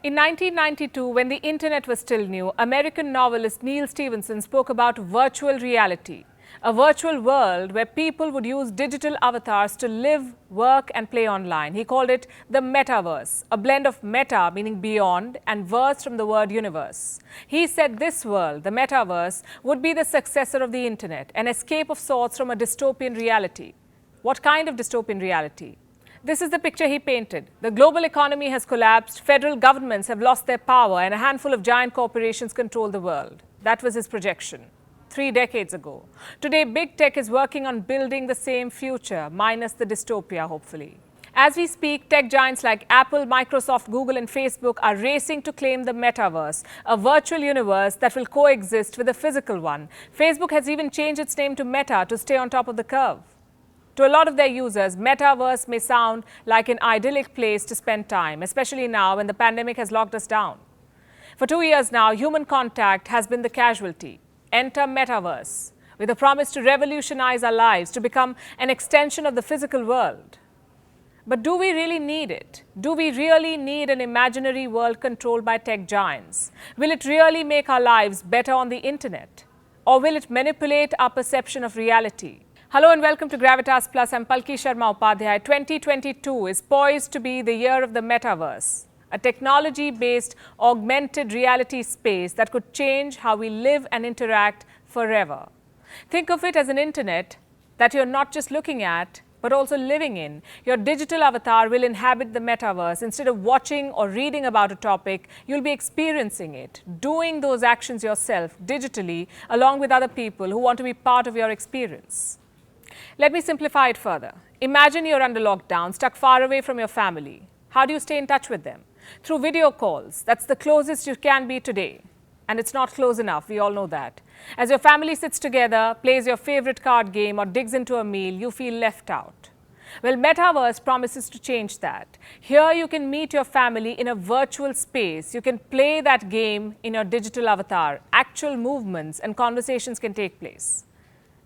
In 1992, when the internet was still new, American novelist Neal Stephenson spoke about virtual reality, a virtual world where people would use digital avatars to live, work and play online. He called it the metaverse, a blend of meta, meaning beyond, and verse from the word universe. He said this world, the metaverse, would be the successor of the internet, an escape of sorts from a dystopian reality. What kind of dystopian reality? This is the picture he painted. The global economy has collapsed, federal governments have lost their power, and a handful of giant corporations control the world. That was his projection 3 decades ago. Today, big tech is working on building the same future, minus the dystopia, hopefully. As we speak, tech giants like Apple, Microsoft, Google, and Facebook are racing to claim the metaverse, a virtual universe that will coexist with a physical one. Facebook has even changed its name to Meta to stay on top of the curve. To a lot of their users, metaverse may sound like an idyllic place to spend time, especially now when the pandemic has locked us down. For 2 years now, human contact has been the casualty. Enter metaverse, with a promise to revolutionize our lives, to become an extension of the physical world. But do we really need it? Do we really need an imaginary world controlled by tech giants? Will it really make our lives better on the internet? Or will it manipulate our perception of reality? Hello and welcome to Gravitas Plus. I'm Palki Sharma Upadhyay. 2022 is poised to be the year of the metaverse, a technology-based augmented reality space that could change how we live and interact forever. Think of it as an internet that you're not just looking at, but also living in. Your digital avatar will inhabit the metaverse. Instead of watching or reading about a topic, you'll be experiencing it, doing those actions yourself digitally, along with other people who want to be part of your experience. Let me simplify it further. Imagine you're under lockdown, stuck far away from your family. How do you stay in touch with them? Through video calls. That's the closest you can be today. And it's not close enough, we all know that. As your family sits together, plays your favorite card game or digs into a meal, you feel left out. Well, Metaverse promises to change that. Here you can meet your family in a virtual space. You can play that game in your digital avatar. Actual movements and conversations can take place.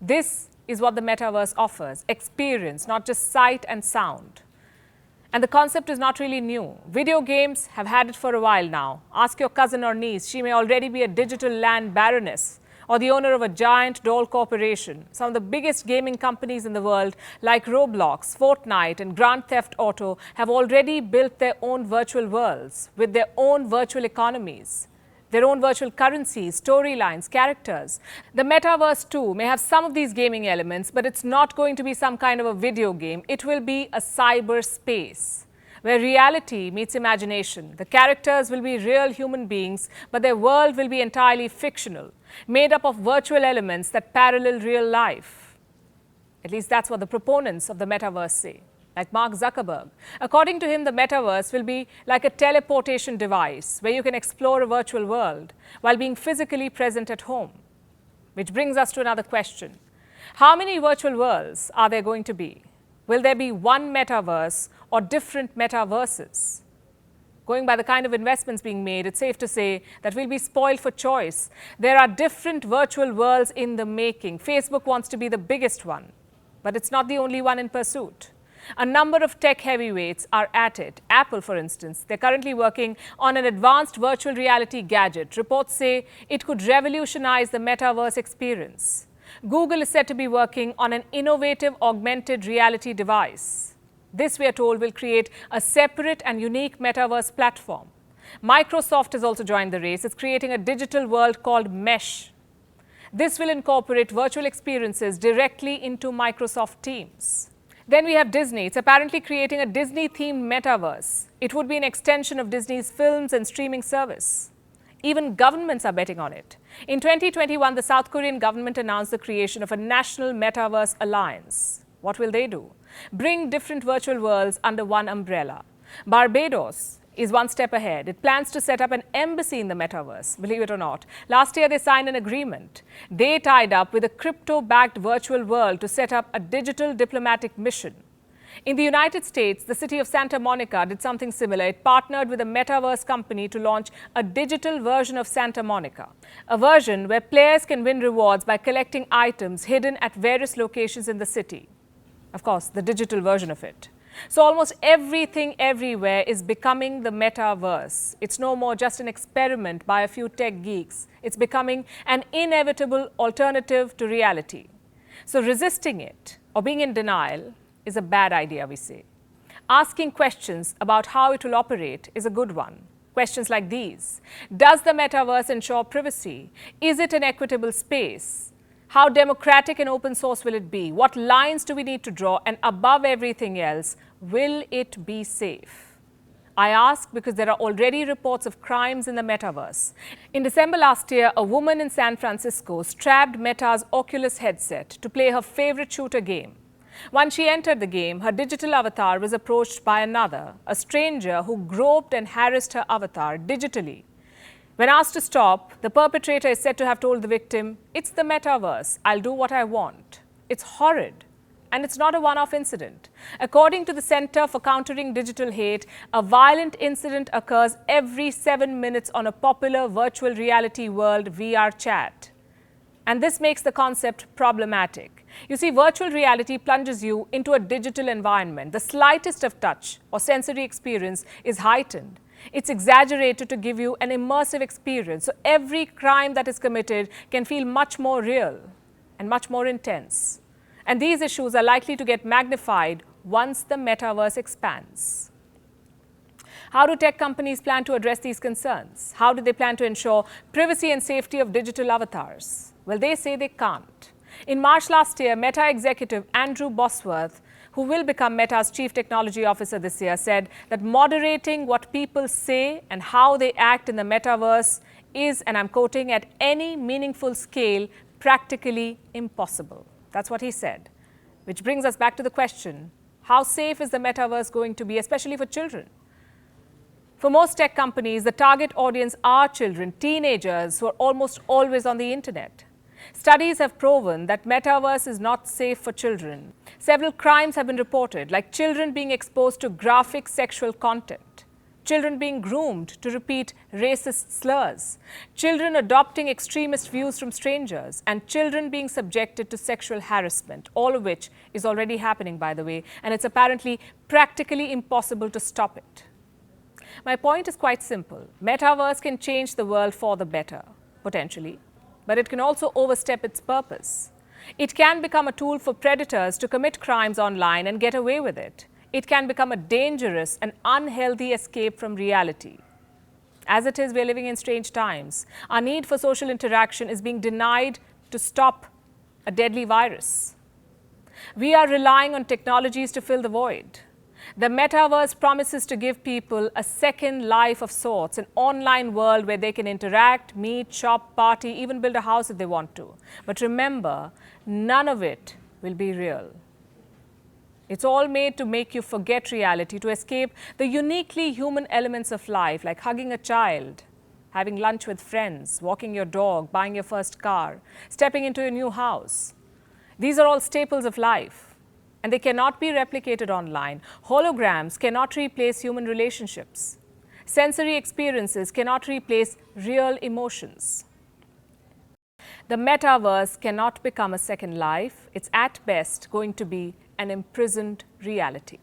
This is what the metaverse offers, experience, not just sight and sound. And the concept is not really new. Video games have had it for a while now. Ask your cousin or niece, she may already be a digital land baroness or the owner of a giant doll corporation. Some of the biggest gaming companies in the world, like Roblox, Fortnite, and Grand Theft Auto, have already built their own virtual worlds with their own virtual economies, their own virtual currencies, storylines, characters. The metaverse too may have some of these gaming elements, but it's not going to be some kind of a video game. It will be a cyber space where reality meets imagination. The characters will be real human beings, but their world will be entirely fictional, made up of virtual elements that parallel real life. At least that's what the proponents of the metaverse say, like Mark Zuckerberg. According to him, the metaverse will be like a teleportation device where you can explore a virtual world while being physically present at home. Which brings us to another question. How many virtual worlds are there going to be? Will there be one metaverse or different metaverses? Going by the kind of investments being made, it's safe to say that we'll be spoiled for choice. There are different virtual worlds in the making. Facebook wants to be the biggest one, but it's not the only one in pursuit. A number of tech heavyweights are at it. Apple, for instance, they're currently working on an advanced virtual reality gadget. Reports say it could revolutionize the metaverse experience. Google is said to be working on an innovative augmented reality device. This, we are told, will create a separate and unique metaverse platform. Microsoft has also joined the race. It's creating a digital world called Mesh. This will incorporate virtual experiences directly into Microsoft Teams. Then we have Disney. It's apparently creating a Disney-themed metaverse. It would be an extension of Disney's films and streaming service. Even governments are betting on it. In 2021, the South Korean government announced the creation of a national metaverse alliance. What will they do? Bring different virtual worlds under one umbrella. Barbados is one step ahead. It plans to set up an embassy in the metaverse, believe it or not. Last year, they signed an agreement. They tied up with a crypto-backed virtual world to set up a digital diplomatic mission. In the United States, the city of Santa Monica did something similar. It partnered with a metaverse company to launch a digital version of Santa Monica, a version where players can win rewards by collecting items hidden at various locations in the city. Of course, the digital version of it. So almost everything everywhere is becoming the metaverse. It's no more just an experiment by a few tech geeks. It's becoming an inevitable alternative to reality. So resisting it or being in denial is a bad idea, we say. Asking questions about how it will operate is a good one. Questions like these: does the metaverse ensure privacy? Is it an equitable space? How democratic and open source will it be? What lines do we need to draw? And above everything else, will it be safe? I ask because there are already reports of crimes in the metaverse. In December last year, a woman in San Francisco strapped Meta's Oculus headset to play her favorite shooter game. Once she entered the game, her digital avatar was approached by another, a stranger who groped and harassed her avatar digitally. When asked to stop, the perpetrator is said to have told the victim, "It's the metaverse, I'll do what I want." It's horrid. And it's not a one-off incident. According to the Center for Countering Digital Hate, a violent incident occurs every 7 minutes on a popular virtual reality world VR chat. And this makes the concept problematic. You see, virtual reality plunges you into a digital environment. The slightest of touch or sensory experience is heightened. It's exaggerated to give you an immersive experience. So every crime that is committed can feel much more real and much more intense. And these issues are likely to get magnified once the metaverse expands. How do tech companies plan to address these concerns? How do they plan to ensure privacy and safety of digital avatars? Well, they say they can't. In March last year, Meta executive Andrew Bosworth, who will become Meta's chief technology officer this year, said that moderating what people say and how they act in the metaverse is, and I'm quoting, "at any meaningful scale, practically impossible." That's what he said. Which brings us back to the question, how safe is the metaverse going to be, especially for children? For most tech companies, the target audience are children, teenagers who are almost always on the internet. Studies have proven that metaverse is not safe for children. Several crimes have been reported, like children being exposed to graphic sexual content, children being groomed to repeat racist slurs, children adopting extremist views from strangers, and children being subjected to sexual harassment, all of which is already happening, by the way, and it's apparently practically impossible to stop it. My point is quite simple. Metaverse can change the world for the better, potentially, but it can also overstep its purpose. It can become a tool for predators to commit crimes online and get away with it. It can become a dangerous and unhealthy escape from reality. As it is, we are living in strange times. Our need for social interaction is being denied to stop a deadly virus. We are relying on technologies to fill the void. The metaverse promises to give people a second life of sorts, an online world where they can interact, meet, shop, party, even build a house if they want to. But remember, none of it will be real. It's all made to make you forget reality, to escape the uniquely human elements of life, like hugging a child, having lunch with friends, walking your dog, buying your first car, stepping into a new house. These are all staples of life, and they cannot be replicated online. Holograms cannot replace human relationships. Sensory experiences cannot replace real emotions. The metaverse cannot become a second life. It's at best going to be an imprisoned reality.